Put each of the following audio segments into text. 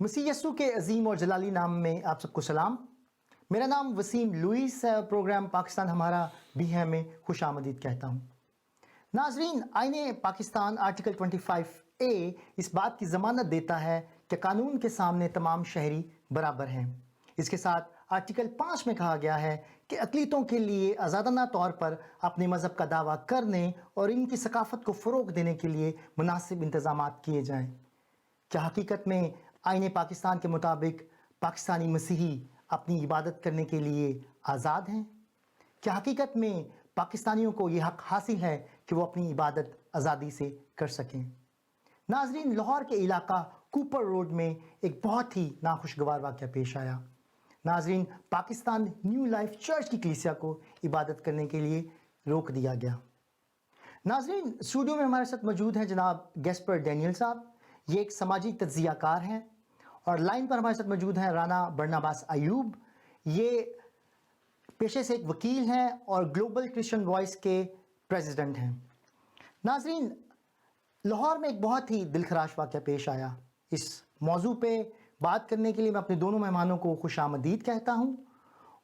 मसीह यस्सु के अजीम और जलाली नाम में आप सबको सलाम। मेरा नाम वसीम लुइस है। प्रोग्राम पाकिस्तान हमारा भी है में खुश आमदीद कहता हूँ। नाजरीन, आईने पाकिस्तान आर्टिकल 25A इस बात की ज़मानत देता है कि कानून के सामने तमाम शहरी बराबर हैं। इसके साथ आर्टिकल 5 में कहा गया है कि अक़लीतों के लिए आज़ादाना तौर पर अपने मज़हब का दावा करने और इनकी सकाफ़त को फ़रोग़ देने के लिए मुनासिब इंतज़ामात किए जाएँ। क्या हकीकत में आईने पाकिस्तान के मुताबिक पाकिस्तानी मसीही अपनी इबादत करने के लिए आज़ाद हैं? क्या हकीकत में पाकिस्तानियों को ये हक़ हासिल है कि वो अपनी इबादत आज़ादी से कर सकें? नाजरीन, लाहौर के इलाका कूपर रोड में एक बहुत ही नाखुशगवार वाक़या पेश आया। नाजरीन, पाकिस्तान न्यू लाइफ चर्च की कलीसिया को इबादत करने के लिए रोक दिया गया। नाजरीन, स्टूडियो में हमारे साथ मौजूद हैं जनाब गैस्पर डैनियल साहब। ये एक समाजी तज्ज़ियाकार हैं। और लाइन पर हमारे साथ मौजूद हैं राना बरनबास अयूब। ये पेशे से एक वकील हैं और ग्लोबल क्रिश्चियन वॉइस के प्रेसिडेंट हैं। नाजरीन, लाहौर में एक बहुत ही दिलखराश वाक़या पेश आया। इस मौजू पे बात करने के लिए मैं अपने दोनों मेहमानों को खुशामदीद कहता हूँ।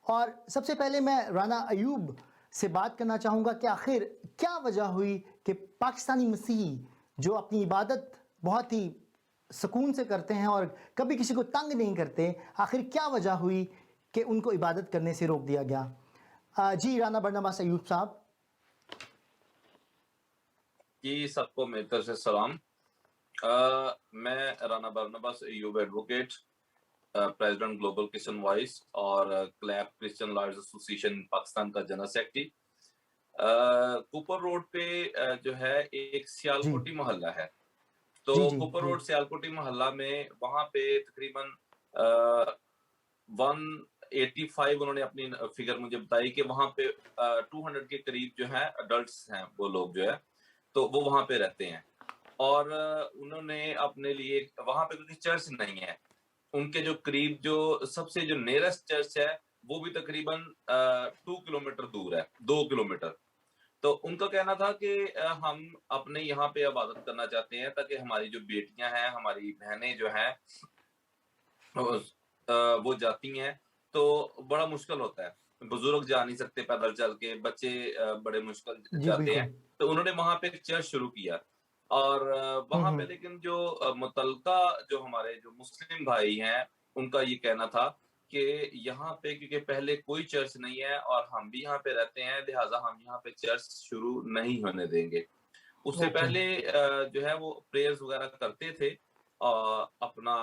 और सबसे पहले मैं राना अयूब से बात करना चाहूँगा कि आखिर क्या वजह हुई कि पाकिस्तानी मसीही जो अपनी इबादत बहुत ही सुकून से करते हैं और कभी किसी को तंग नहीं करते, आखिर क्या वजह हुई कि उनको इबादत करने से रोक दिया गया? जी राना बरनबास अयूब साहब। जी, सबको मेरी तरफ से सलाम। मैं Rana Barnabas Ayub advocate, president global Christian voice और CLAP Christian lawyers association Pakistan का जनरल सेक्रेटरी। कूपर रोड पे जो है एक सियालकोटी मोहल्ला है। तो जी जी कूपर जी रोड सियालकोटी मोहल्ला में वहां पे तकरीबन 185 उन्होंने अपनी फिगर मुझे बताई कि वहां पे 200 के करीब जो है अडल्ट्स हैं, वो लोग जो है तो वो वहां पे रहते हैं। और उन्होंने अपने लिए वहां पे क्योंकि चर्च नहीं है, उनके जो करीब जो सबसे जो नियरेस्ट चर्च है वो भी तकरीबन 2 किलोमीटर दूर है, 2 किलोमीटर। तो उनका कहना था कि हम अपने यहाँ पे इबादत करना चाहते हैं ताकि हमारी जो बेटियां हैं, हमारी बहनें जो हैं वो जाती हैं तो बड़ा मुश्किल होता है। बुजुर्ग जा नहीं सकते पैदल चल के, बच्चे बड़े मुश्किल जी जाते हैं। बिल्कुल। तो उन्होंने वहां पे एक चर्च शुरू किया और वहां पे लेकिन जो मुतलका जो हमारे जो मुस्लिम भाई हैं, उनका ये कहना था कि यहाँ पे क्योंकि पहले कोई चर्च नहीं है और हम भी यहाँ पे रहते हैं, लिहाजा हम यहाँ पे चर्च शुरू नहीं होने देंगे। उससे ओके। पहले जो है वो प्रेयर्स वगैरह करते थे अपना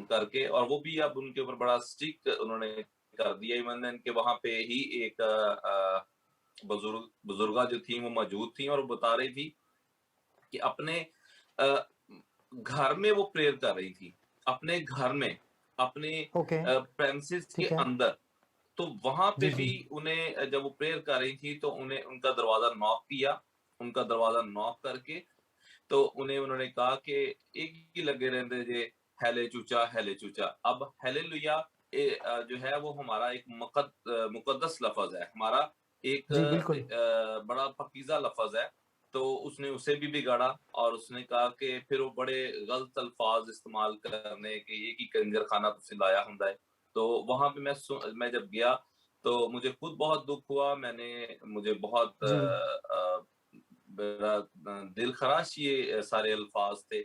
करके, और वो भी अब उनके ऊपर बड़ा स्ट्रिक्ट उन्होंने कर दिया। इवन के वहां पे ही एक बुजुर्गा जो थी वो मौजूद थी और वो बता रही थी कि अपने घर में वो प्रेयर कर रही थी, अपने घर में, अपने ओके। प्रेमिसेस के ठीक है। अंदर। तो वहां पे जी जी। भी उन्हें जब वो प्रेयर कर रही थी तो उन्हें उनका दरवाजा नॉक किया। उनका दरवाजा नॉक करके तो उन्होंने कहा कि एक ही लगे रहते जे हेले चूचा हेले चूचा। अब हेलेलुया जो है वो हमारा एक मुकद्दस लफ्ज है, हमारा एक जी बिल्कुल। बड़ा पकीज़ा लफ्ज है। तो उसने उसे भी बिगाड़ा और उसने कहा कि फिर वो बड़े गलत अल्फाज इस्तेमाल करने के एक ही कंजर खाना तुसी लाया हुंदा है। तो वहां पे मैं जब गया तो मुझे खुद बहुत दुख हुआ। मुझे बहुत जी मेरा दिल खराश ये सारे अल्फाज थे।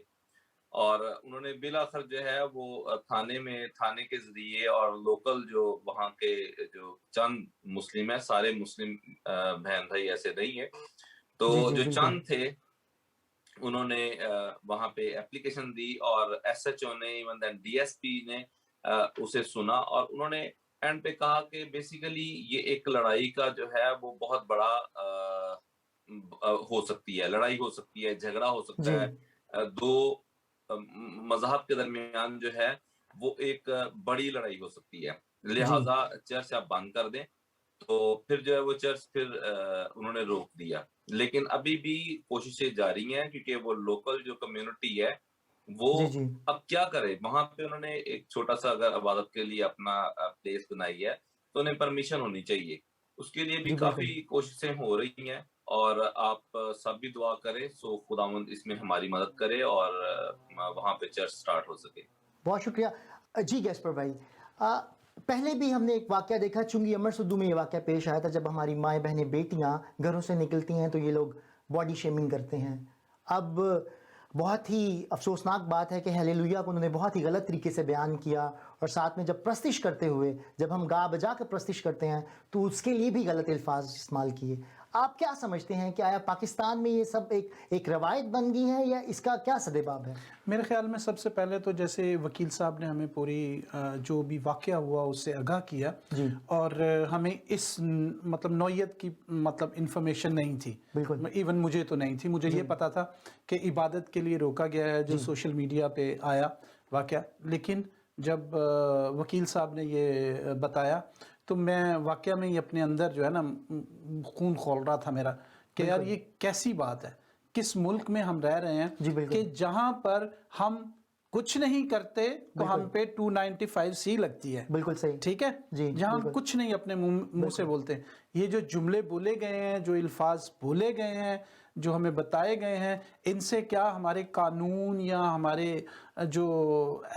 और उन्होंने बिलाखिर जो है वो थाने के जरिए और लोकल जो वहाँ के जो चंद मुस्लिम है, सारे मुस्लिम बहन भाई ऐसे नहीं है, तो जी जी जो बिल्कुल। चंद थे उन्होंने वहां पे एप्लीकेशन दी और एसएचओ ने, इवन देन डीएसपी ने उसे सुना और उन्होंने एंड पे कहा कि बेसिकली ये एक लड़ाई का जो है वो बहुत बड़ा हो सकती है, लड़ाई हो सकती है, झगड़ा हो सकता जी है। दो मजहब के दरमियान जो है वो एक बड़ी लड़ाई हो सकती है, जी। लिहाजा चर्च आप बंद कर दें। तो फिर जो है वो चर्च फिर उन्होंने रोक दिया। लेकिन अभी भी कोशिशें जारी हैं क्योंकि वो लोकल जो कम्युनिटी है वो जी जी अब क्या करे। वहां पे उन्होंने एक छोटा सा अगर इबादत के लिए अपना प्लेस बनाई है तो उन्हें परमिशन होनी चाहिए। उसके लिए भी जी काफी बिल्कुल। कोशिशें हो रही हैं और आप सब भी दुआ करें सो खुदावंद इसमें हमारी मदद करे और वहां पे चर्च स्टार्ट हो सके। बहुत शुक्रिया। जी गैस्पर भाई, पहले भी हमने एक वाक़या देखा, चुंगी अमर सुद्दू में ये वाक़या पेश आया था, जब हमारी माएँ बहनें बेटियां घरों से निकलती हैं तो ये लोग बॉडी शेमिंग करते हैं। अब बहुत ही अफसोसनाक बात है कि हालेलुया को उन्होंने बहुत ही गलत तरीके से बयान किया, और साथ में जब प्रस्तिश करते हुए, जब हम गा बजा कर प्रस्तिश करते हैं तो उसके लिए भी गलत अल्फाज इस्तेमाल किए। आप क्या समझते हैं कि आया पाकिस्तान में ये सब एक रवायत बन गई है या इसका क्या सदेबाब है? मेरे ख्याल में सबसे पहले तो जैसे वकील साहब ने हमें पूरी जो भी वाक़या हुआ उससे आगाह किया, जी। और हमें इस मतलब नौयत की मतलब इन्फॉर्मेशन नहीं थी, बिल्कुल। इवन मुझे तो नहीं थी। मुझे ये पता था कि इबादत के लिए रोका गया है, जो सोशल मीडिया पे आया वाक़या। लेकिन जब वकील साहब ने ये बताया तो मैं वाक़या में ही अपने अंदर जो है ना खून खौल रहा था मेरा कि यार ये कैसी बात है, किस मुल्क में हम रह रहे जी, हैं बिल्कुल। कि जहां पर हम कुछ नहीं करते तो हम पे 295C लगती है। बिल्कुल सही। ठीक है जी, जहां हम बिल्कुल। कुछ नहीं अपने मुंह से बोलते हैं। ये जो जुमले बोले गए हैं, जो अल्फाज बोले गए हैं, जो हमें बताए गए हैं, इनसे क्या हमारे कानून या हमारे जो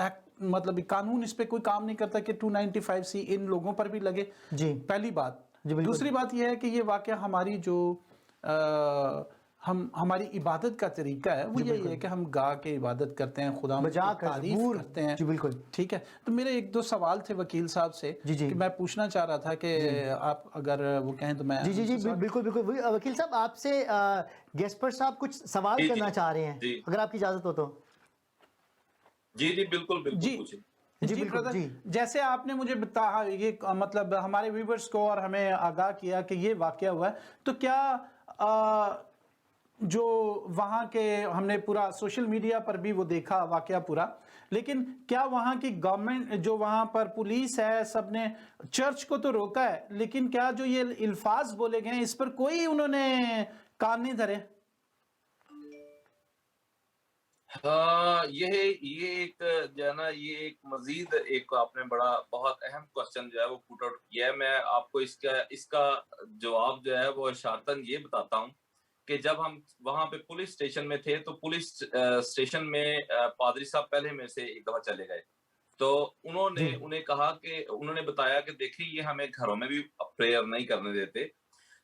एक्ट मतलब कानून इस पे कोई काम नहीं करता कि 295C इन लोगों पर भी लगे। जी। पहली बात। जी, बिल्कुल। दूसरी बात यह है कि ये वाकया हमारी जो हम हमारी इबादत का तरीका है वो यही है कि हम गा के इबादत करते हैं, खुदा बजा की कर, तारीफ ज़बूर। करते हैं। जी, बिल्कुल। ठीक है, तो मेरे एक दो सवाल थे वकील साहब से जी, जी। कि मैं पूछना चाह रहा था कि आप अगर वो कहें तो मैं जी जी जी उनसे सवाल- बिल्कुल बिल्कुल। वकील साहब, आपसे गैस्पर साहब कुछ सवाल जी, करना जी, चाह रहे हैं, जी। अगर आपकी इजाज़त हो तो। जी, जी, बिल्कुल, बिल्कुल जी पूछिए। जी, जी बिल्कुल, ब्रदर, जी। जैसे आपने मुझे बताया ये मतलब हमारे व्यूवर्स को और हमें आगाह किया कि ये वाकया हुआ है, तो क्या जो वहाँ के हमने पूरा सोशल मीडिया पर भी वो देखा वाकया पूरा, लेकिन क्या वहाँ की गवर्नमेंट जो वहाँ पर पुलिस है सबने चर्च को तो रोका है, लेकिन क्या जो ये अल्फाज बोले गए हैं इस पर कोई उन्होंने कान नहीं धरे? हाँ, ये एक जो है ना, ये एक मज़ीद एक आपने बड़ा बहुत अहम क्वेश्चन जो है वो पुट आउट किया है। मैं आपको इसका इसका जवाब जो है वो इशारतन ये बताता हूँ कि जब हम वहाँ पे पुलिस स्टेशन में थे, तो पुलिस स्टेशन में पादरी साहब पहले मेरे से एक दफ़ा चले गए। तो जी। उन्होंने बताया कि देखिए, ये हमें घरों में भी प्रेयर नहीं करने देते।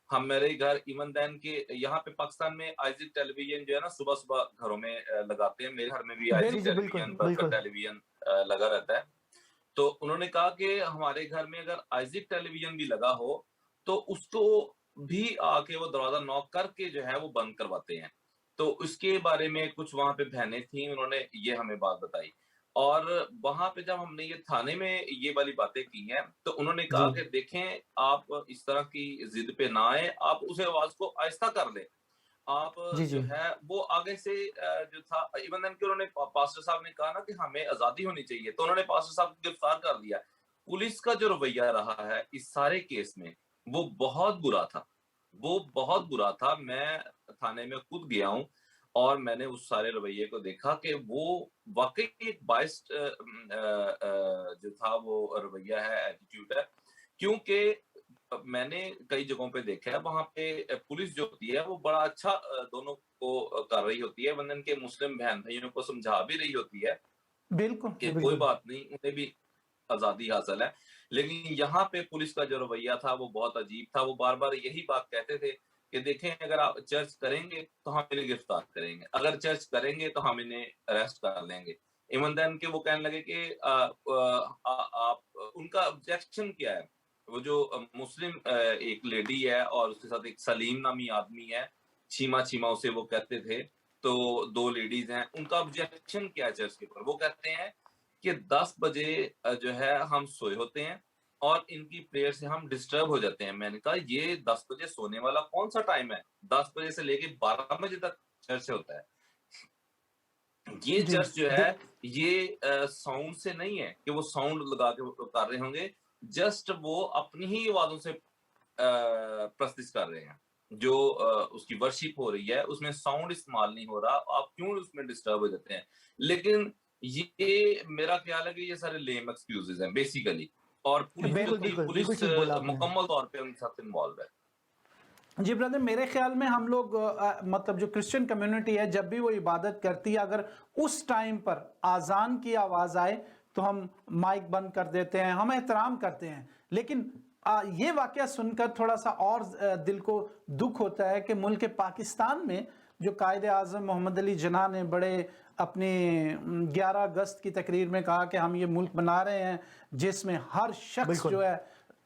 हम मेरे घर इवन देन के यहाँ पे पाकिस्तान में आइज़िक टेलीविज़न जो है ना, सुबह-सुबह घरों में लगाते हैं। मेरे घर में भी जी आइज़िक जी बिल्कुल टेलीविज़न, बरकत बिल्कुल। टेलीविज़न लगा रहता है। तो उन्होंने कहा कि हमारे घर में अगर आइज़िक टेलीविज़न भी लगा हो, तो उसको भी आके वो दरवाज़ा नॉक करके जो है वो बंद करवाते हैं। तो उसके बारे में कुछ वहाँ पे बहनें थीं, उन्होंने ये हमें बात बताई। और वहाँ पे जब हमने ये थाने में ये वाली बातें की हैं, तो उन्होंने जी कहा कि देखें, आप इस तरह की ज़िद पे ना आएँ, आप उस आवाज़ को आहिस्ता कर लें। आप जी जो जी है वो आगे से जो था, इवन देन के उन्होंने पास्टर साहब ने कहा ना कि हमें आज़ादी होनी चाहिए, तो उन्होंने पास्टर साहब को गिरफ्तार कर दिया। पुलिस का जो रवैया रहा है इस सारे केस में, वो बहुत बुरा था। वो बहुत बुरा था। मैं थाने में खुद गया हूँ और मैंने उस सारे रवैये को देखा कि वो वाक़ई एक बाइस्ड जो था वो रवैया है, एटीट्यूड है। क्योंकि मैंने कई जगहों पे देखा है, वहाँ पे पुलिस जो होती है वो बड़ा अच्छा दोनों को कर रही होती है, वरना के मुस्लिम बहन-भाइयों को समझा भी रही होती है बिल्कुल। कि कोई बिल्कुल। बात नहीं, उन्हें भी आज़ादी हासिल है। लेकिन यहाँ पे पुलिस का जो रवैया था वो बहुत अजीब था। वो बार-बार यही बात कहते थे कि देखें, अगर आप चर्च करेंगे तो हम इन्हें गिरफ्तार करेंगे, अगर चर्च करेंगे तो हम इन्हें अरेस्ट कर लेंगे। इवन देन के वो कहने लगे कि आप उनका ऑब्जेक्शन क्या है? वो जो मुस्लिम एक लेडी है और उसके साथ एक सलीम नामी आदमी है, चीमा-चीमा उसे वो कहते थे। तो 2 लेडीज़ हैं, उनका ऑब्जेक्शन क्या है चर्च के ऊपर? वो कहते हैं कि 10 बजे जो है हम सोए होते हैं और इनकी प्रेयर से हम डिस्टर्ब हो जाते हैं। मैंने कहा, ये 10 बजे सोने वाला कौन-सा टाइम है? 10 बजे से लेके 12 बजे तक चर्च होता है। ये जी चर्च जो है, ये साउंड से नहीं है कि वो साउंड लगा के वो कर रहे होंगे। जस्ट वो अपनी ही आवाज़ों से प्रस्तुत कर रहे हैं। जो उसकी वर्शिप हो रही है, उसमें साउंड इस्तेमाल नहीं हो रहा। आप क्यों उसमें डिस्टर्ब हो जाते हैं? लेकिन ये मेरा ख्याल है कि ये सारे लेम एक्सक्यूज़ेज़ हैं बेसिकली, और पुलिस जो बिल्कुल थी, बिल्कुल बिल्कुल पुलिस ठीक बोला आपने। मुकम्मल तौर पे उनके साथ इन्वॉल्व है। जी ब्रदर, मेरे ख्याल में हम लोग मतलब जो क्रिश्चियन कम्युनिटी है जब भी वो इबादत करती है, अगर उस टाइम पर आज़ान की आवाज़ आए तो हम माइक बंद कर देते हैं, हम एहतराम करते हैं। लेकिन ये वाकया सुनकर थोड़ा सा और दिल को दुख होता है कि मुल्क पाकिस्तान में जो कायदे आज़म मोहम्मद अली जिन्ना ने बड़े अपने 11 अगस्त की तकरीर में कहा कि हम ये मुल्क बना रहे हैं जिसमें हर शख्स जो है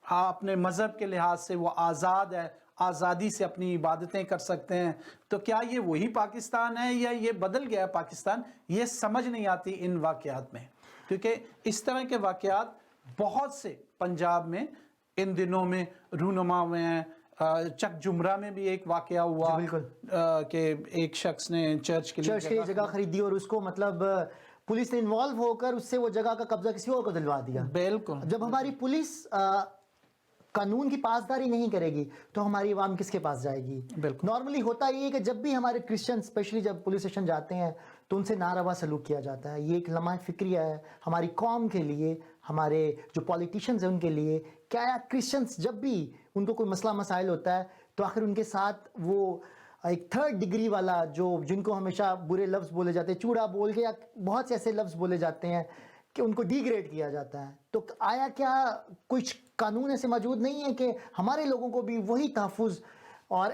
अपने मज़हब के लिहाज से वो आज़ाद है, आज़ादी से अपनी इबादतें कर सकते हैं। तो क्या ये वही पाकिस्तान है या ये बदल गया है पाकिस्तान? ये समझ नहीं आती इन वाक़यात में, क्योंकि इस तरह के वाक़यात बहुत से पंजाब में इन दिनों में रूनुमा हुए हैं। चक जुमरा में भी एक वाकया हुआ कि एक शख्स ने चर्च के लिए जगह खरीदी और उसको मतलब पुलिस ने इन्वॉल्व होकर उससे वो जगह का कब्जा किसी और को दिलवा दिया। बिल्कुल। जब हमारी पुलिस कानून की पासदारी नहीं करेगी तो हमारी आवाम किसके पास जाएगी? नॉर्मली होता ये है कि जब भी हमारे क्रिश्चियन स्पेशली जब पुलिस स्टेशन जाते हैं तो उनसे नारवा सलूक किया जाता है। ये एक लम्हा फिक्रिया है हमारी कौम के लिए, हमारे जो पॉलिटिशियंस हैं उनके लिए। क्या क्रिश्चियंस जब भी उनको कोई मसला मसाइल होता है तो आखिर उनके साथ वो एक थर्ड डिग्री वाला जो जिनको हमेशा बुरे लफ्ज़ बोले जाते हैं, चूड़ा बोल के या बहुत से ऐसे लफ्ज़ बोले जाते हैं कि उनको डिग्रेड किया जाता है। तो आया क्या कुछ कानून ऐसे मौजूद नहीं है कि हमारे लोगों को भी वही तहफ़्फ़ुज़ और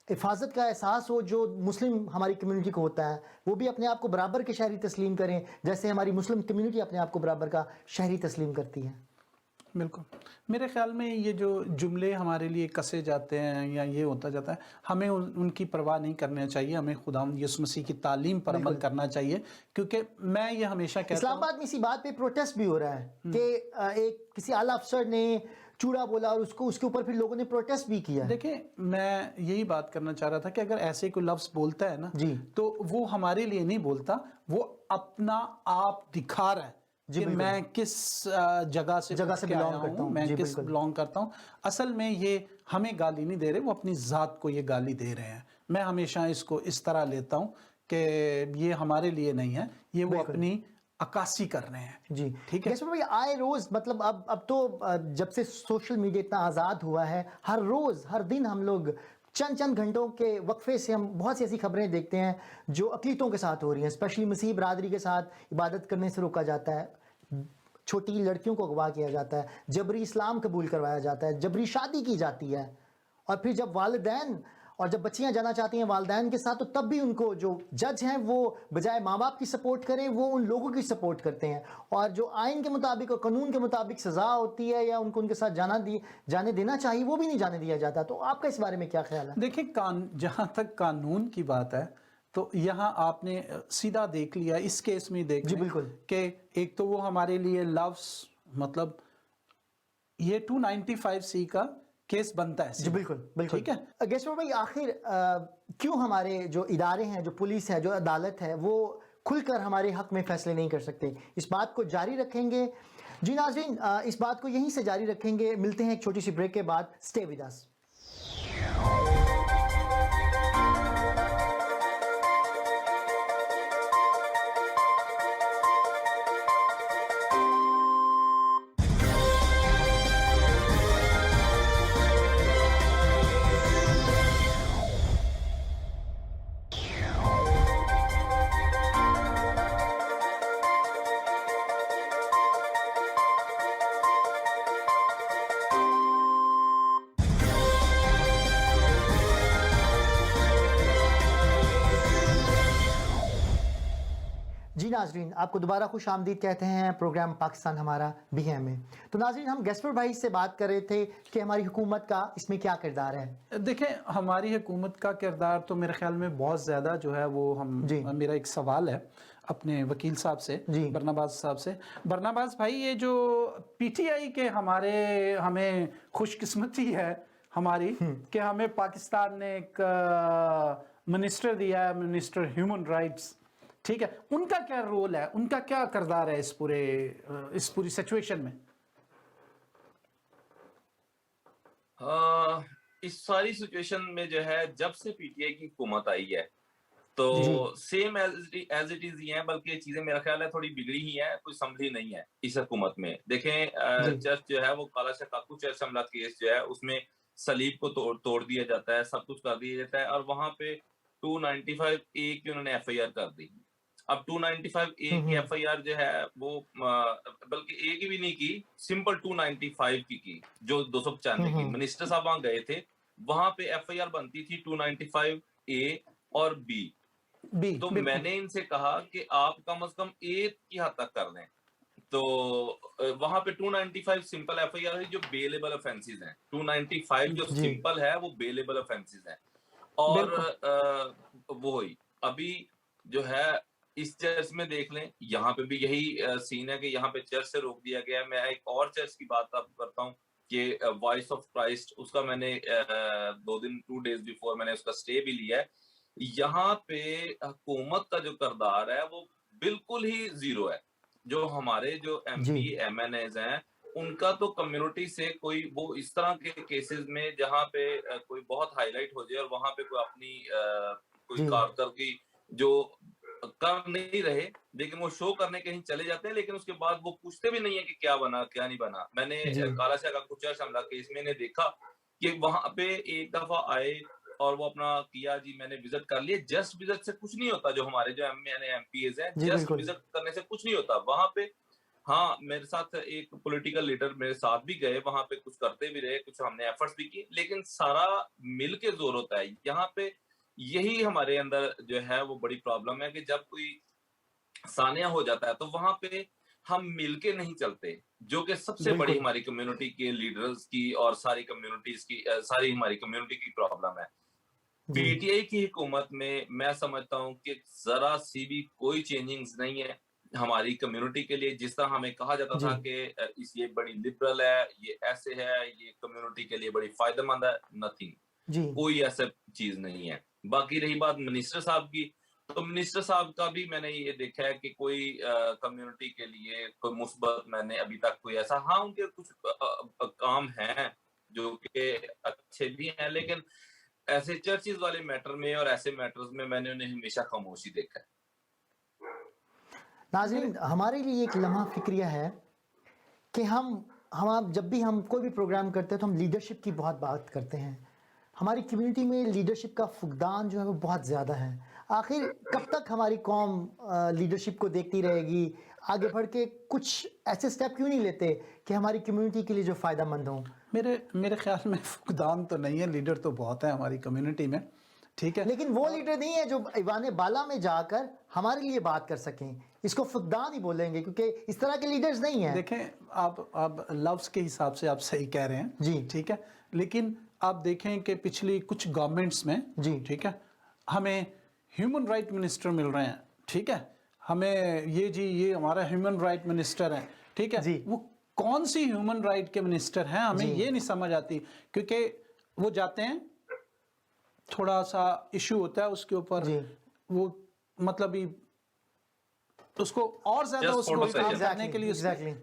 हिफाजत का एहसास हो जो मुस्लिम हमारी कम्युनिटी को होता है, वो भी अपने आप को बराबर के शहरी तस्लीम करें जैसे हमारी मुस्लिम कम्युनिटी अपने आप को बराबर का शहरी तस्लीम करती है? बिल्कुल। मेरे ख्याल में ये जो जुमले हमारे लिए कसे जाते हैं या ये होता जाता है, हमें उनकी परवाह नहीं करना चाहिए। हमें खुदावंद यीशु मसीह की तालीम पर अमल करना चाहिए, क्योंकि मैं ये हमेशा कहता हूँ इस्लामाबाद में इसी बात पे प्रोटेस्ट भी हो रहा है कि एक किसी आला अफसर ने चूड़ा बोला और उसके ऊपर फिर लोगों ने प्रोटेस्ट भी किया। देखिए, मैं यही बात करना चाह रहा था कि अगर ऐसे कोई लफ्ज़ बोलता है ना जी, तो वो हमारे लिए नहीं बोलता, वो अपना आप दिखा रहा है कि मैं किस जगह से बिलोंग करता हूँ, मैं किस बिलोंग करता हूँ। असल में ये हमें गाली नहीं दे रहे, वो अपनी ज़ात को ये गाली दे रहे हैं। मैं हमेशा इसको इस तरह लेता हूँ कि ये हमारे लिए नहीं है, ये वो अपनी अक्कासी कर रहे हैं। जी, ठीक है। भाई आए रोज मतलब अब तो जब से सोशल मीडिया इतना आज़ाद हुआ है, हर रोज हर दिन हम लोग चंद घंटों के वक्फे से हम बहुत सी ऐसी खबरें देखते हैं जो अक़लीतों के साथ हो रही हैं। स्पेशली मसीह बरादरी के साथ इबादत करने से रोका जाता है, छोटी लड़कियों को अगवा किया जाता है, जबरी इस्लाम कबूल करवाया जाता है, जबरी शादी की जाती है। और फिर जब वालिदैन और जब बच्चियां जाना चाहती हैं वालिदैन के साथ तो तब भी उनको जो जज हैं वो बजाय माँ बाप की सपोर्ट करें वो उन लोगों की सपोर्ट करते हैं। और जो आइन के मुताबिक और कानून के मुताबिक सज़ा होती है या उनको उनके साथ जाने देना चाहिए वो भी नहीं जाने दिया जाता। तो आपका इस बारे में क्या ख्याल है? देखिए, जहाँ तक कानून की बात है तो यहाँ आपने सीधा देख लिया, इस केस में देख जी बिल्कुल कि एक तो वो हमारे लिए लफ्ज़ मतलब ये 295C का केस बनता है। जी बिल्कुल बिल्कुल, ठीक है। गेस्टर भाई, आखिर क्यों हमारे जो इदारे हैं, जो पुलिस है, जो अदालत है, वो खुलकर हमारे हक में फैसले नहीं कर सकते? इस बात को जारी रखेंगे। जी नाज़रीन, इस बात को यहीं से जारी रखेंगे। मिलते हैं एक छोटी सी ब्रेक के बाद। Stay with us. जी नाज़रीन, आपको दोबारा खुश आमदीद कहते हैं प्रोग्राम पाकिस्तान हमारा BM में। तो नाज़रीन, हम गेस्टर भाई से बात कर रहे थे कि हमारी हुकूमत का इसमें क्या किरदार है। देखें, हमारी हुकूमत का किरदार तो मेरे ख्याल में बहुत ज़्यादा जो है वो मेरा एक सवाल है अपने वकील साहब से, बरनाबाज साहब से। बरनाबाज भाई, ये जो PTI के हमें खुशकिस्मती है हमारी कि हमें पाकिस्तान ने एक मिनिस्टर दिया है, मिनिस्टर ह्यूमन राइट्स। ठीक है, उनका क्या रोल है, उनका क्या किरदार है इस पूरी सिचुएशन में? इस सारी सिचुएशन में जो है जब से PTI की हुकूमत आई है तो सेम एज इट इज ही है, बल्कि चीजें मेरा ख्याल है थोड़ी बिगड़ी ही है, कोई संभली नहीं है इस हुकूमत में। देखें, चर्च जो है वो काला शकाकू चर्च हमला केस जो है उसमें सलीब को तोड़ दिया जाता है, सब कुछ कर दिया जाता है और वहां पे 295A की उन्होंने FIR कर दी। अब 295 ए की एफआईआर जो है वो बल्कि ए की भी नहीं की, सिंपल 295 की जो 295 की। मिनिस्टर साहब वहां गए थे, वहां पे एफआईआर बनती थी 295 ए और बी। तो मैंने इनसे कहा कि आप कम से कम ए की हद तक कर दें। तो वहां पे 295 सिंपल एफआईआर है जो बेलेबल ऑफेंसेस हैं। 295 जो जी। सिंपल है वो बेलेबल ऑफेंसेस हैं। और वो हुई अभी जो है इस चर्च में देख लें, यहाँ पे भी यही सीन है कि यहाँ पे चर्च से रोक दिया गया है। मैं एक और चर्च की बात आपको करता हूँ कि वॉइस ऑफ क्राइस्ट, उसका मैंने 2 डेज बिफोर मैंने उसका स्टे भी लिया है। यहाँ पे हुकूमत का जो किरदार है वो बिल्कुल ही जीरो है। जो हमारे जो एमपी एमएनएज हैं उनका तो कम्युनिटी से कोई वो इस तरह के केसेस में जहाँ पे कोई बहुत हाईलाइट हो जाए और वहां पे कोई अपनी कोई कारकर्दगी जो कर नहीं रहे, लेकिन वो शो करने कहीं चले जाते हैं, लेकिन उसके बाद वो पूछते भी नहीं है कि क्या बना क्या नहीं बना। मैंने कालाशाह का कुछ हमला केस में ने देखा कि वहां पे एक दफा आए और वो अपना किया, जी मैंने विजिट कर लिया। जस्ट विजिट से कुछ नहीं होता। जो हमारे जो एमपीएज हैं, जस्ट विजिट करने से कुछ नहीं होता वहां पे। हाँ, मेरे साथ एक पॉलिटिकल लीडर मेरे साथ भी गए, वहां पे कुछ करते भी रहे, कुछ हमने एफर्ट्स भी किए, लेकिन सारा मिल के जोर होता है। यहाँ पे यही हमारे अंदर जो है वो बड़ी प्रॉब्लम है कि जब कोई सानिया हो जाता है तो वहां पे हम मिलके नहीं चलते, जो कि सबसे बड़ी हमारी कम्युनिटी के लीडर्स की और सारी कम्युनिटीज की सारी हमारी कम्युनिटी की प्रॉब्लम है। पीटीआई की हुकूमत में मैं समझता हूँ कि जरा सी भी कोई चेंजिंग्स नहीं है हमारी कम्युनिटी के लिए। जिस तरह हमें कहा जाता था कि ये बड़ी लिबरल है, ये ऐसे है, ये कम्युनिटी के लिए बड़ी फायदेमंद है, नथिंग, कोई ऐसा चीज नहीं है। बाकी रही बात मिनिस्टर साहब की, तो मिनिस्टर साहब का भी मैंने ये देखा है कि कोई कम्युनिटी के लिए कोई मुस्बत मैंने अभी तक कोई ऐसा, हाँ उनके कुछ काम हैं जो कि अच्छे भी हैं, लेकिन ऐसे चर्चिज वाले मैटर में और ऐसे मैटर्स में मैंने उन्हें हमेशा खामोशी देखा है। नाज़रीन, हमारे लिए एक लम्हा फिक्रिया है कि हम जब भी हम कोई भी प्रोग्राम करते हैं तो हम लीडरशिप की बहुत बात करते हैं। हमारी कम्युनिटी में लीडरशिप का फुकदान जो है वो बहुत ज़्यादा है। आखिर कब तक हमारी कौम लीडरशिप को देखती रहेगी? आगे बढ़ के कुछ ऐसे स्टेप क्यों नहीं लेते कि हमारी कम्युनिटी के लिए जो फ़ायदेमंद हों? मेरे ख्याल में फुकदान तो नहीं है, लीडर तो बहुत है हमारी कम्युनिटी में, ठीक है, लेकिन वो लीडर नहीं है जो ईवान बाला में जाकर हमारे लिए बात कर सकें। इसको फुकदान ही बोलेंगे क्योंकि इस तरह के लीडर्स नहीं हैं। देखें, आप लफ्ज के हिसाब से आप सही कह रहे हैं जी, ठीक है, लेकिन आप देखें कि पिछली कुछ गवर्नमेंट्स में जी, ठीक है, हमें ह्यूमन राइट मिनिस्टर मिल रहे हैं, ठीक है, हमें ये हमारा ह्यूमन राइट मिनिस्टर है, ठीक है, वो कौन सी ह्यूमन राइट के मिनिस्टर हैं हमें ये नहीं समझ आती, क्योंकि वो जाते हैं, थोड़ा सा इशू होता है उसके ऊपर, वो मतलब ही उसको और ज्यादा उसको काम करने के लिए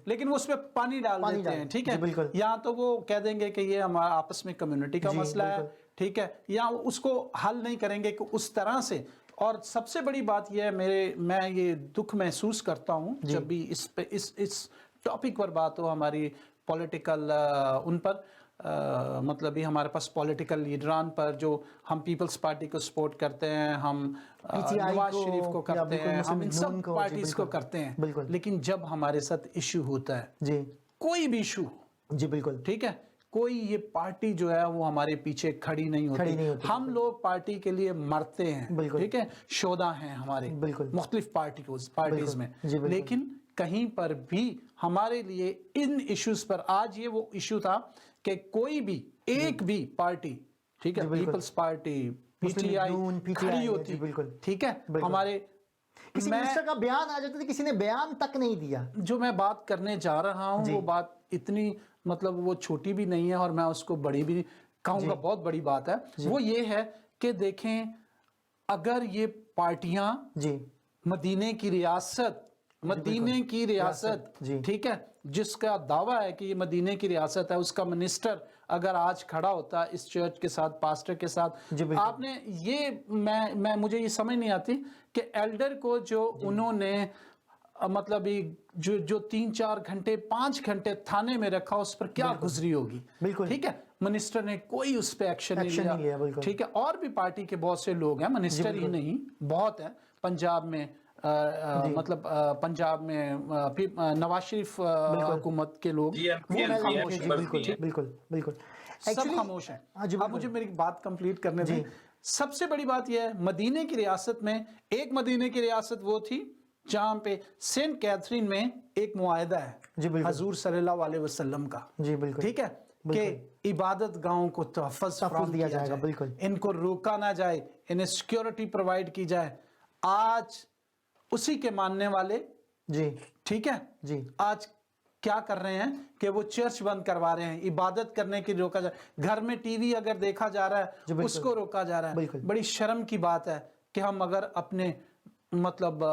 लेकिन वो उसमें पानी डाल देते हैं, ठीक है, या तो वो कह देंगे कि ये हमारा आपस में कम्युनिटी का मसला है, ठीक है, या उसको हल नहीं करेंगे कि उस तरह से। और सबसे बड़ी बात यह है, मैं ये दुख महसूस करता हूँ जब भी इस टॉपिक पर बात हो, हमारी पॉलिटिकल उन पर मतलब ये हमारे पास पॉलिटिकल लीडरान पर, जो हम पीपल्स पार्टी को सपोर्ट करते हैं, हम नवाज शरीफ को करते हैं, हम इन सब पार्टीज को करते हैं, लेकिन जब हमारे साथ इशू होता है जी, कोई भी इशू जी, बिल्कुल ठीक है, कोई ये पार्टी जो है वो हमारे पीछे खड़ी नहीं होती। हम लोग पार्टी के लिए मरते हैं, ठीक है, शोधा हैं हमारे मुख्तलिफ पार्टीज में, लेकिन कहीं पर भी हमारे लिए इन इश्यूज पर, आज ये वो इशू था कि कोई भी एक भी पार्टी, ठीक है, पीपल्स पार्टी, पीटीआई खड़ी होती, ठीक है, हमारे किसी मिनिस्टर का बयान आ जाता था, किसी ने बयान तक नहीं दिया। जो मैं बात करने जा रहा हूं वो बात इतनी मतलब वो छोटी भी नहीं है और मैं उसको बड़ी भी कहूंगा, बहुत बड़ी बात है। वो ये है कि देखें, अगर ये पार्टियां मदीने की रियासत ठीक है, जिसका दावा है कि ये मदीने की रियासत है, उसका मिनिस्टर अगर आज खड़ा होता इस चर्च के साथ, पास्टर के साथ, आपने ये मुझे ये समझ नहीं आती कि एल्डर को जो उन्होंने मतलब जो 3-4 घंटे 5 घंटे थाने में रखा, उस पर क्या गुजरी होगी, ठीक है, मिनिस्टर ने कोई उस पर एक्शन नहीं लिया, ठीक है। और भी पार्टी के बहुत से लोग हैं, मिनिस्टर ही नहीं बहुत है, पंजाब में जी मतलब पंजाब में फिर नवाज शरीफ बिल्कुल हुकूमत के लोग वो TMC मैं खामोश जी हैं, members भी बिल्कुल हैं। बिल्कुल बिल्कुल सब एक्चुअली खामोश हैं। हाँ जी आप मुझे बिल्कुल मेरी बात कंप्लीट करने जी दें। सबसे बड़ी बात यह है, मदीने की रियासत में, एक मदीने की रियासत वो थी जहाँ पे सेंट कैथरीन में एक मुआहदा है जी बिल्कुल हजूर सल्लल्लाहु अलैहि वसल्लम का, जी बिल्कुल ठीक है, बिल्कुल कि इबादत गाहों को तहफ़्फ़ुज़ तहफ़्फ़ुज़ फराहम दिया किया जाएगा जाए, बिल्कुल इनको रोका ना जाए, इन्हें सिक्योरिटी प्रोवाइड की जाए। आज उसी के मानने वाले, जी ठीक है, जी आज क्या कर रहे हैं कि वो चर्च बंद करवा रहे हैं, इबादत करने की रोका जा, घर में टीवी अगर देखा जा रहा जी है बिल्कुल उसको रोका जा रहा है। बिल्कुल बड़ी शर्म की बात है कि हम अगर अपने मतलब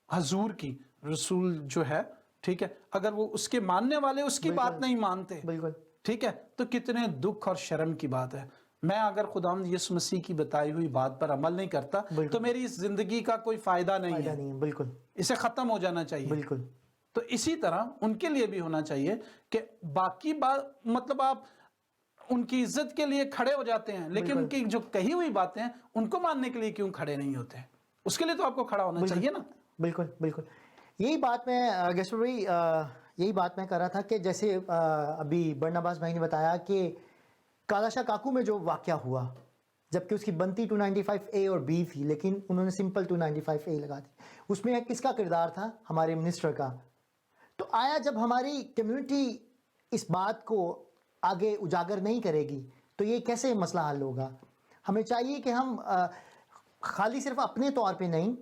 हजूर की, रसूल जो है, ठीक है, अगर वो उसके मानने वाले उसकी बात बिल्कुल नहीं मानते, बिल्कुल ठीक है, तो कितने दुख और शर्म की बात है। मैं अगर खुदावंद यीशु मसीह की बताई हुई बात पर अमल नहीं करता तो बिल्कुल मेरी इस जिंदगी का कोई फायदा नहीं फायदा है, नहीं है बिल्कुल इसे खत्म हो जाना चाहिए। बिल्कुल तो इसी तरह उनके लिए भी होना चाहिए कि बाकी बात मतलब आप उनकी इज्जत के लिए खड़े हो जाते हैं, लेकिन बिल्कुल उनकी जो कही हुई बातें हैं उनको मानने के लिए क्यों खड़े नहीं होते? उसके लिए तो आपको खड़ा होना बिल्कुल चाहिए ना। बिल्कुल बिल्कुल यही बात मैं गेस्ट भाई यही बात मैं कर रहा था कि जैसे अभी बरनबास भाई ने बताया कि कालाशा काकू में जो वाकया हुआ, जबकि उसकी बनती 295A और B थी, लेकिन उन्होंने सिंपल 295A लगा दी। उसमें किसका किरदार था? हमारे मिनिस्टर का। तो आया जब हमारी कम्युनिटी इस बात को आगे उजागर नहीं करेगी तो ये कैसे मसला हल होगा? हमें चाहिए कि हम खाली सिर्फ अपने तौर पे नहीं,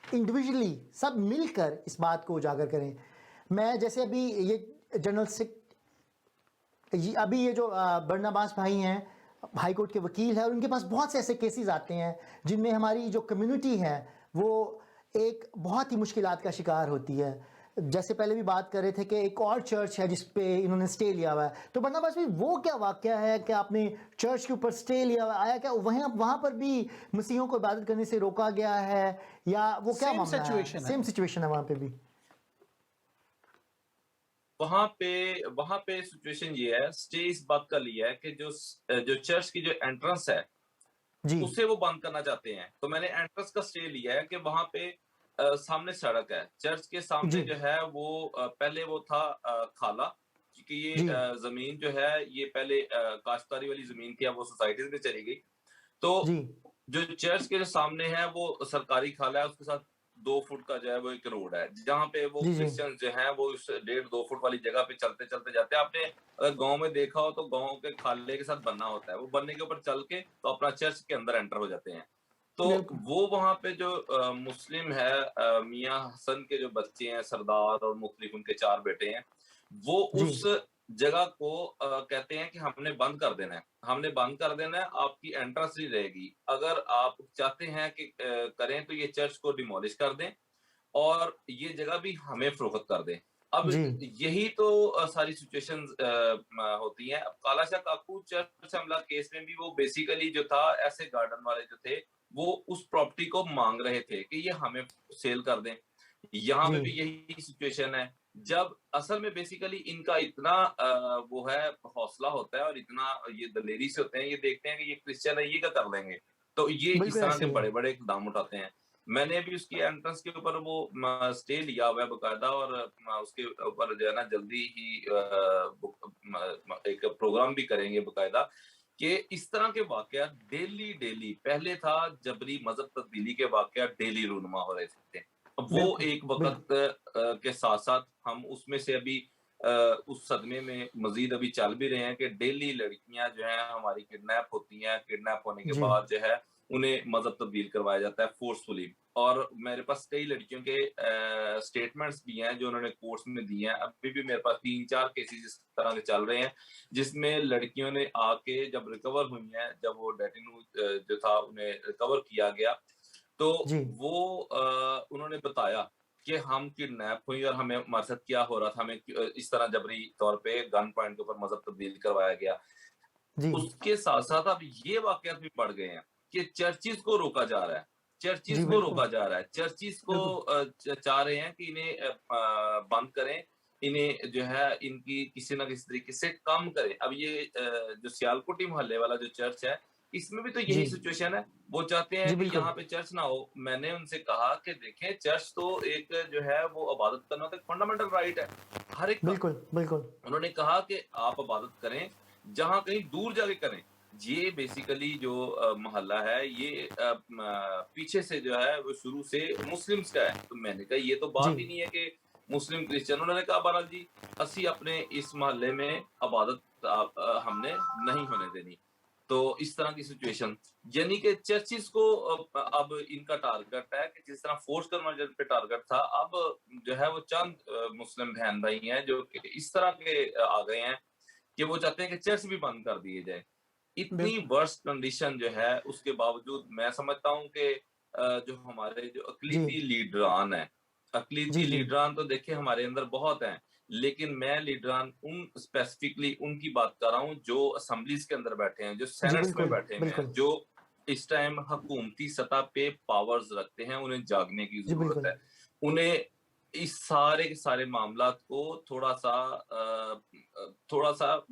इंडिविजुअली सब मिलकर इस बात को उजागर करें। मैं जैसे अभी ये जनरल अभी ये जो बरनबास भाई हैं, हाई कोर्ट के वकील हैं, और उनके पास बहुत से ऐसे केसेस आते हैं जिनमें हमारी जो कम्युनिटी है वो एक बहुत ही मुश्किलात का शिकार होती है। जैसे पहले भी बात कर रहे थे कि एक और चर्च है जिस पे इन्होंने स्टे लिया हुआ है, तो बरनबास भाई वो क्या वाकया है कि आपने चर्च के ऊपर स्टे लिया हुआ आया क्या वहाँ पर भी मसीहों को इबादत करने से रोका गया है, या वो क्या सेम मामला है? सिचुएशन है। सेम सिचुएशन है वहाँ पे भी? वहां पे सिचुएशन ये है, स्टे इस बात का लिया है कि जो चर्च की जो एंट्रेंस है जी उसे वो बंद करना चाहते हैं। तो मैंने एंट्रेंस का स्टे लिया है कि वहां पे सामने सड़क है, चर्च के सामने जी जो है वो पहले वो था खाला, क्योंकि ये जी जमीन जो है ये पहले काश्तकारी वाली जमीन थी, अब वो सोसाइटीज में चली गई। तो जी जो चर्च के जो सामने है वो सरकारी खाला है, उसके साथ 2 फुट का जो है वो एक रोड है, जहाँ पे वो जी जी क्रिश्चियन जो है वो उस 1.5-2 फुट वाली जगह पे चलते चलते जाते हैं। आपने अगर गांव में देखा हो तो गांव के खाले के साथ बनना होता है, वो बनने के ऊपर चल के तो अपना चर्च के अंदर एंटर हो जाते हैं। तो बिल्कुल वो वहां पे जो मुस्लिम है, मियां हसन के जो बच्चे हैं, सरदार और मुख्तलिफ उनके 4 बेटे हैं, वो जी उस जगह को कहते हैं कि हमने बंद कर देना है, हमने बंद कर देना है, आपकी एंट्रेंस नहीं रहेगी। अगर आप चाहते हैं कि करें तो ये चर्च को डिमोलिश कर दें और ये जगह भी हमें फरोख्त कर दें। अब जी यही तो सारी सिचुएशंस होती हैं। अब कालाशाह काकू चर्च हमला केस में भी वो बेसिकली जो था, ऐसे गार्डन वाले जो थे वो उस प्रॉपर्टी को मांग रहे थे कि ये हमें सेल कर दें। यहाँ जी पे भी यही सिचुएशन है। जब असल में बेसिकली इनका इतना वो है, हौसला होता है और इतना ये दलेरी से होते हैं, ये देखते हैं कि ये क्रिश्चियन है, ये क्या कर लेंगे, तो ये इस बिल्कुल तरह ऐसे के ही है। बड़े-बड़े इक़दाम उठाते हैं। मैंने भी उसकी एंट्रेंस के ऊपर वो स्टे लिया हुआ है बकायदा, और उसके ऊपर जो है ना जल्दी ही एक प्रोग्राम भी करेंगे बकायदा, कि इस तरह के वाकयात डेली पहले था जबरी मजहब तब्दीली के वाकयात डेली रूनुमा हो रहे थे। वो बिल्कुल एक बिल्कुल वक़्त के साथ-साथ हम उसमें से अभी उस सदमे में मज़ीद अभी चल भी रहे हैं कि डेली लड़कियाँ जो हैं हमारी किडनैप होती हैं, किडनैप होने के जी बाद जो है उन्हें मज़हब तब्दील करवाया जाता है फ़ोर्सफुली। और मेरे पास कई लड़कियों के स्टेटमेंट्स भी हैं जो उन्होंने कोर्ट्स में दिए हैं। अभी भी मेरे पास 3-4 केसेज़ इस तरह के चल रहे हैं, जिसमें लड़कियों ने आके जब रिकवर हुई हैं, जब वो डेटिन्यू जो था उन्हें रिकवर किया गया, तो जी वो उन्होंने बताया कि हम किडनैप हुई और हमें हमारे साथ क्या हो रहा था, हमें इस तरह जबरी तौर पे गन पॉइंट के ऊपर मज़हब तब्दील करवाया गया। जी उसके साथ-साथ अब ये वाक़यात भी बढ़ गए हैं कि चर्चिज़ को रोका जा रहा है। जी चर्चिज़ को बिल्कुल रोका जा रहा है। चर्चिज़ को बिल्कुल चाह रहे हैं कि इन्हें बंद करें, इन्हें जो है इनकी किसी न किसी तरीके से कम करें। अब ये जो सियालकोटी मोहल्ले वाला जो चर्च है, इसमें भी तो जी यही सिचुएशन है। वो चाहते हैं जी कि बिल्कुल यहाँ पे चर्च ना हो। मैंने उनसे कहा कि देखें, चर्च तो एक जो है वो इबादत करना तो एक फंडामेंटल राइट है हर एक का। बिल्कुल बिल्कुल उन्होंने कहा कि आप इबादत करें, जहाँ कहीं दूर जाके करें। ये बेसिकली जो मोहल्ला है, ये पीछे से जो है वो शुरू से मुस्लिम्स का है। तो मैंने कहा ये तो जी बात ही नहीं है कि मुस्लिम क्रिश्चियन। उन्होंने कहा बहरहाल जी, असी अपने इस मोहल्ले में इबादत हमने नहीं होने देनी। तो इस तरह की सिचुएशन, यानी कि चर्चिस को अब इनका टारगेट है कि जिस तरह फोर्स कन्वर्जन पे टारगेट था, अब जो है वो चंद मुस्लिम बहन भाई हैं जो कि इस तरह के आ गए हैं कि वो चाहते हैं कि चर्च भी बंद कर दिए जाए। इतनी बिल्कुल वर्स्ट कंडीशन जो है, उसके बावजूद मैं समझता हूँ कि जो हमारे जो जी अक़लीती लीडरान हैं, जी अक़लीती जी लीडरान तो देखिए हमारे अंदर बहुत हैं, लेकिन मैं लीडरान उन स्पेसिफिकली उनकी बात कर रहा हूँ जो असेंबलीज के अंदर बैठे हैं, जो जी सेनेट्स में बिल्कुल बैठे हुए हैं, बिल्कुल जो इस टाइम हुकूमती सतह पे पावर्स रखते हैं। उन्हें जागने की जी ज़रूरत बिल्कुल है। उन्हें इस सारे के सारे मामलात को थोड़ा-सा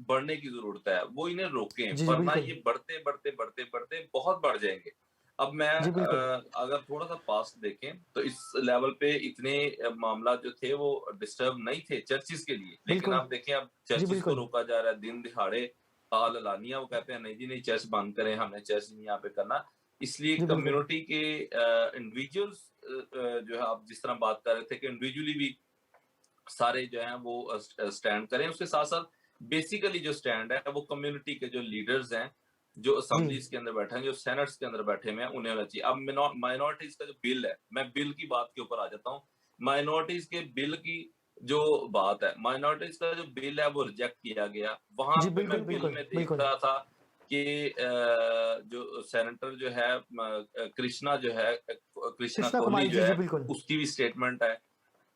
बढ़ने की ज़रूरत है। वो इन्हें रोकें, जी जी वरना बिल्कुल ये बढ़ते, बढ़ते, बढ़ते, बढ़ते बहुत बढ़ जाएँगे। अब मैं जी बिल्कुल अगर थोड़ा-सा पास्ट देखें, तो इस लेवल पे इतने मामला जो थे वो डिस्टर्ब नहीं थे चर्चिज़ के लिए। लेकिन बिल्कुल आप देखें, अब जी चर्चिज़ को बिल्कुल रोका जा रहा है दिन-दिहाड़े, आल-अलानिया वो कहते हैं नहीं जी नहीं, चर्च बंद करें, हमने चर्च नहीं यहाँ पे करना। इसलिए जी बिल्कुल कम्युनिटी के इंडिविजुअल्स जो है, आप जिस तरह बात कर रहे थे कि इंडिविजुअली भी सारे जो हैं वो स्टैंड करें। उसके साथ-साथ बेसिकली जो स्टैंड है वो कम्युनिटी के जो लीडर्स हैं, जो जी असेंबलीज़ के अंदर बैठे हैं, जो सेनेट्स के अंदर बैठे हुए हैं, उन्हें होना चाहिए। अब माइनॉरिटीज़ का जो बिल है, मैं बिल की बात के ऊपर आ जाता हूँ। माइनॉरिटीज़ के बिल की जो बात है, माइनॉरिटीज़ का जो बिल है वो रिजेक्ट किया गया। वहाँ जी पे मैं बिल्कुल बिल बिल्कुल में देख बिल्कुल रहा था कि जो सेनेटर जो है कृष्णा जो है, कृष्णा कृष्णा कोहली कुमारी जो जी जी है, बिल्कुल उसकी भी स्टेटमेंट है।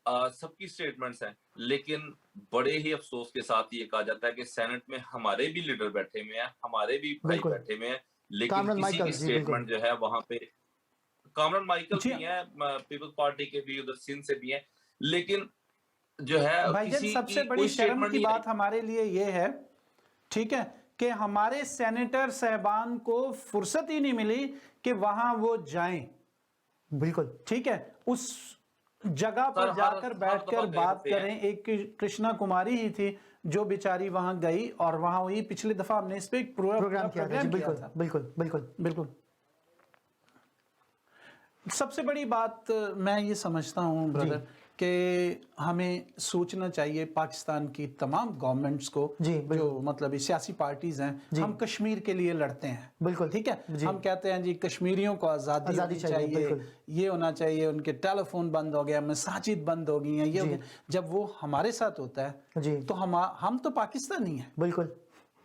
सबकी स्टेटमेंट्स हैं, लेकिन बड़े ही अफ़सोस के साथ ये कहा जाता है कि सेनेट में हमारे भी लीडर बैठे हुए हैं, हमारे भी भाई बिल्कुल बैठे हुए हैं, लेकिन कामरान किसी की माइकल्स जी बिल्कुल स्टेटमेंट जो है वहाँ पे कामरान माइकल जी भी हैं, पीपल्स पार्टी के भी उधर सिंध से भी हैं, लेकिन जो है भाईजान, किसी सबसे की बड़ी कोई शर्म स्टेटमेंट की नहीं आई। बात हमारे लिए ये है, ठीक है, कि हमारे सेनेटर साहबान को फुर्सत ही नहीं मिली कि वहां वो जाएं। बिल्कुल ठीक है, उस जगह सर पर हर जाकर हर दफ़ा बैठकर गए बात होते हैं। करें। एक कृष्णा कुमारी ही थी जो बेचारी वहां गई, और वहां हुई। पिछली दफा हमने इस पे एक पूरा पूरा प्रोग्राम किया था जी प्रोग्राम किया बिल्कुल था। बिल्कुल बिल्कुल बिल्कुल। सबसे बड़ी बात मैं ये समझता हूँ जी ब्रदर, कि हमें सोचना चाहिए पाकिस्तान की तमाम गवर्नमेंट्स को, जी जो बिल्कुल मतलब ये सियासी पार्टीज़ हैं। जी हम कश्मीर के लिए लड़ते हैं, बिल्कुल ठीक है, जी हम कहते हैं जी कश्मीरियों को आज़ादी आज़ादी होनी चाहिए चाहिए, बिल्कुल ये होना चाहिए, उनके टेलीफोन बंद हो गया, मसाजिद बंद हो गई हैं, ये हो जी गया। जब वो हमारे साथ होता है जी तो हम तो पाकिस्तानी हैं, बिल्कुल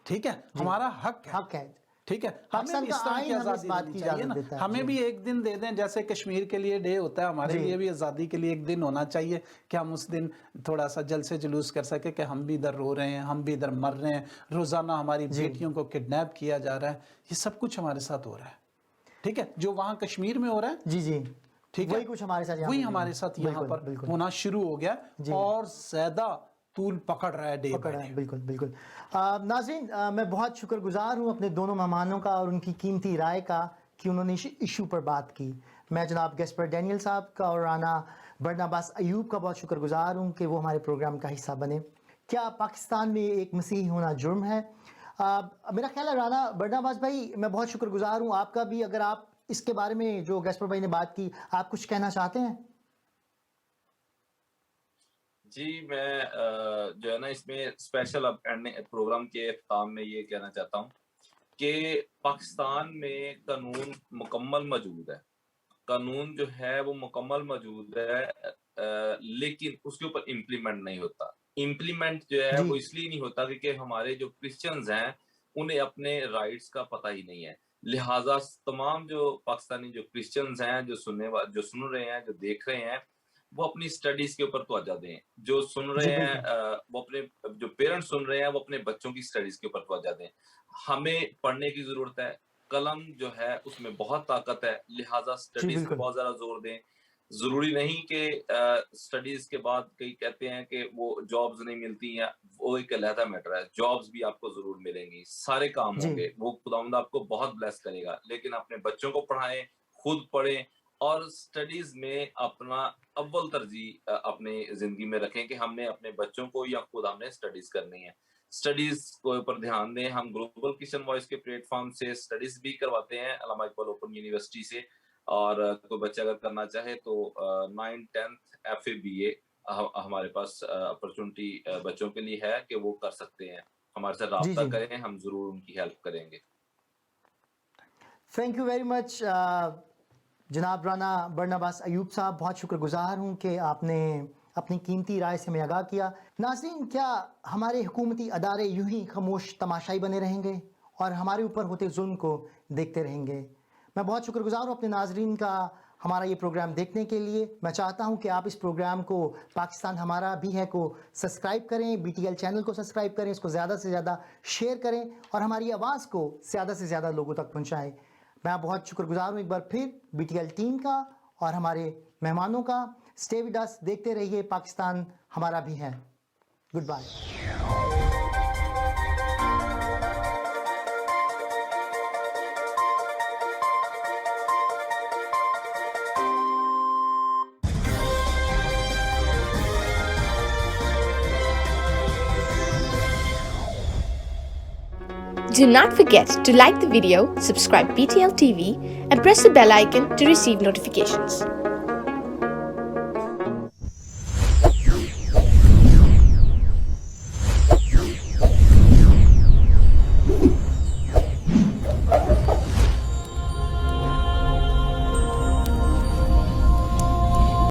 ठीक है, जी हमारा हक है, हक है ठीक है, हमें पाकिस्तान भी का इस तरह की आइन हमें इस आज़ादी बात देनी की चाहिए इजाज़त ना। देता है जी हमें भी एक दिन दे दें, जैसे कश्मीर के लिए डे होता है, हमारे जी लिए भी आज़ादी के लिए एक दिन होना चाहिए कि हम उस दिन थोड़ा सा जलसे जुलूस कर सके कि हम भी इधर रो रहे हैं, हम भी इधर मर रहे हैं, रोज़ाना हमारी जी बेटियों को किडनैप किया जा रहा है। ये सब कुछ हमारे साथ हो रहा है, ठीक है, जो वहाँ कश्मीर में हो रहा है, जी जी ठीक वही है, कुछ हमारे साथ यहाँ वही पे भी हो रहा हमारे है। साथ यहाँ बिल्कुल पर बिल्कुल होना शुरू हो गया, जी और ज़्यादा तूल पकड़ रहा है डे बाय पकड़ा है डे। बिल्कुल बिल्कुल नाज़रीन मैं बहुत शुक्रगुजार हूँ अपने दोनों मेहमानों का और उनकी कीमती राय का कि उन्होंने इस इशू पर बात की। मैं जनाब गेस्पर डैनियल साहब का और राना बरनाबास अयूब का बहुत शुक्रगुजार हूँ कि वो हमारे प्रोग्राम का हिस्सा बने। क्या पाकिस्तान में एक मसीही होना जुर्म है? मेरा ख्याल है राना बरनाबास भाई, मैं बहुत शुक्रगुजार हूँ आपका भी। अगर आप इसके बारे में जो गेस्पर भाई ने बात की, आप कुछ कहना चाहते हैं? जी, मैं जो है ना इसमें स्पेशल अब प्रोग्राम के अख्ताम में ये कहना चाहता हूँ कि पाकिस्तान में कानून मुकम्मल मौजूद है। कानून जो है वो मुकम्मल मौजूद है, लेकिन उसके ऊपर इम्प्लीमेंट नहीं होता। इम्प्लीमेंट जो है जी वो इसलिए नहीं होता क्योंकि हमारे जो क्रिश्चियंस हैं, उन्हें अपने राइट्स का पता ही नहीं है। लिहाज़ा तमाम जो पाकिस्तानी जो क्रिश्चियंस हैं, जो सुन रहे हैं, जो देख रहे हैं, वो अपनी स्टडीज़ के ऊपर तवज्जो दें। जो सुन जी रहे हैं बिल्कुल वो अपने जो पेरेंट्स सुन रहे हैं, वो अपने बच्चों की स्टडीज़ के ऊपर तवज्जो दें। हमें पढ़ने की ज़रूरत है। कलम जो है उसमें बहुत ताकत है, लिहाज़ा जी स्टडीज़ पे बिल्कुल बहुत ज़्यादा ज़ोर दें। जरूरी नहीं कि स्टडीज के बाद कई कहते हैं कि वो जॉब्स नहीं मिलती हैं, वो एक अलहदा मैटर है। जॉब्स भी आपको जरूर मिलेंगी, सारे काम जी। होंगे, वो खुदावंद आपको बहुत ब्लेस करेगा। लेकिन अपने बच्चों को पढ़ाएं, खुद पढ़ें और स्टडीज में अपना अव्वल तरजीह अपने जिंदगी में रखें कि हमने अपने बच्चों को या खुद हमने स्टडीज करनी है। स्टडीज को ऊपर ध्यान दें। हम ग्लोबल किचन वॉइस के प्लेटफॉर्म से स्टडीज भी करवाते हैं, अल्लामा इकबाल ओपन यूनिवर्सिटी से। और कोई बच्चा अगर करना चाहे तो 9th 10th FABA हमारे पास अपॉर्चुनिटी बच्चों के लिए है कि वो कर सकते हैं। हमारे साथ जी राब्ता जी, करें, हम जरूर उनकी हेल्प करेंगे। थैंक यू वेरी मच जनाब राना बरनबास अयूब साहब, बहुत शुक्रगुजार हूँ कि आपने अपनी कीमती राय से हमें आगाह किया। नाज़रीन, क्या हमारे हुकूमती अदारे यूं ही खामोश तमाशाई बने रहेंगे और हमारे ऊपर होते जुल्म को देखते रहेंगे? मैं बहुत शुक्रगुजार हूँ अपने नाज़रीन का हमारा ये प्रोग्राम देखने के लिए। मैं चाहता हूँ कि आप इस प्रोग्राम को पाकिस्तान हमारा भी है को सब्सक्राइब करें, BTL चैनल को सब्सक्राइब करें, इसको ज़्यादा से ज़्यादा शेयर करें और हमारी आवाज़ को ज़्यादा से ज़्यादा लोगों तक पहुँचाएँ। मैं बहुत शुक्रगुजार हूँ एक बार फिर BTL टीम का और हमारे मेहमानों का। स्टे विद अस, देखते रहिए पाकिस्तान हमारा भी है। Good bye. Do not forget to like the video, subscribe BTL TV, and press the bell icon to receive notifications.